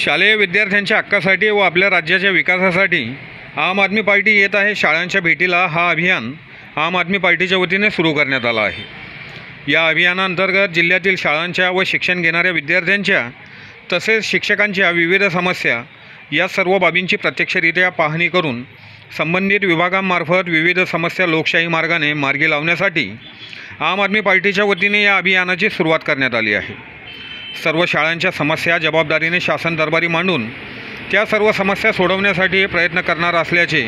शालेय विद्यार्थ्यांच्या हक्कासाठी व आपल्या राज्याच्या विकासासाठी आम आदमी पार्टी येत आहे शाळांच्या भेटीला हा अभियान आम आदमी पार्टीच्या वतीने सुरू करण्यात आला आहे। या अभियानांतर्गत जिल्ह्यातील शाळांच्या व शिक्षण घेणाऱ्या विद्यार्थ्यांच्या तसेच शिक्षकांच्या विविध समस्या या सर्व बाबींची प्रत्यक्षरित्या पाहणी करून संबंधित विभागांमार्फत विविध समस्या लोकशाही मार्गाने मार्गी लावण्यासाठी आम आदमी पार्टीच्या वतीने या अभियानाची सुरुवात करण्यात आली आहे। सर्व शाळांच्या समस्या जबाबदारीने शासन दरबारी मांडून त्या सर्व समस्या सोडवण्यासाठी प्रयत्न करणार असल्याचे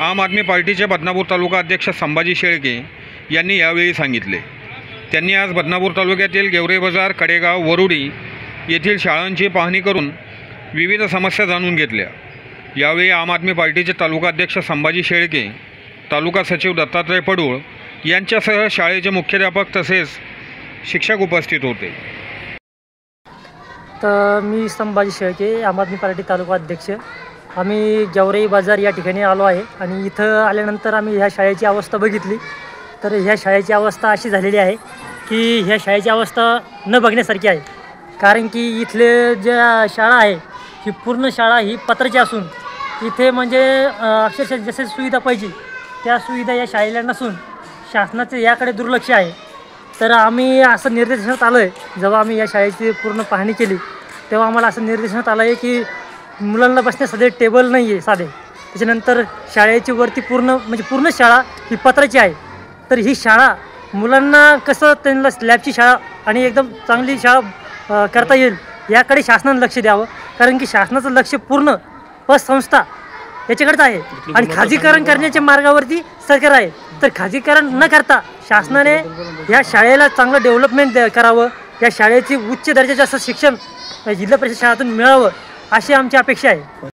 आम आदमी पार्टीचे बदनापूर तालुका अध्यक्ष संभाजी शेळके यांनी यावेळी सांगितले। त्यांनी आज बदनापूर तालुक्यातील गेवरे बाजार, कडेगाव, वरुडी येथील शाळांची पाहणी करून विविध समस्या जाणून घेतल्या। यावेळी आम आदमी पार्टीचे तालुका अध्यक्ष संभाजी शेळके, तालुका सचिव दत्तात्रय पडूळ यांच्यासह शाळेचे मुख्याध्यापक तसेच शिक्षक उपस्थित होते। तर मी संभाजी शेळके, आम आदमी पार्टी तालुका अध्यक्ष। आम्ही गेवरे बाजार या ठिकाणी आलो आहे आणि इथं आल्यानंतर आम्ही ह्या शाळेची अवस्था बघितली। तर ह्या शाळेची अवस्था अशी झालेली आहे की ह्या शाळेची अवस्था न बघण्यासारखी आहे। कारण की इथले ज्या शाळा आहे ही पूर्ण शाळा ही पत्राची असून इथे म्हणजे अक्षरशः जसे सुविधा पाहिजे त्या सुविधा या शाळेला नसून शासनाचे याकडे दुर्लक्ष आहे। तर आम्ही असं निर्देशनात आलो आहे, जेव्हा आम्ही या शाळेची पूर्ण पाहणी केली तेव्हा आम्हाला असं निर्देशनात आलं आहे की मुलांना बसण्यासाठी टेबल नाही आहे साधे। त्याच्यानंतर शाळेची वरती पूर्ण शाळा ही पत्राची आहे। तर ही शाळा मुलांना कसं त्यांना स्लॅबची शाळा आणि एकदम चांगली शाळा करता येईल याकडे शासनानं लक्ष द्यावं। कारण की शासनाचं लक्ष पूर्ण पतसंस्था याच्याकडेच आहे आणि खाजगीकरण करण्याच्या मार्गावरती सरकार आहे। तर खाजगीकरण न करता शासनाने या शाळेला चांगलं डेव्हलपमेंट करावं, या शाळेची उच्च दर्जाचं असं शिक्षण जिल्हा परिषद शाळेतून मिळावं अशी आमची अपेक्षा आहे।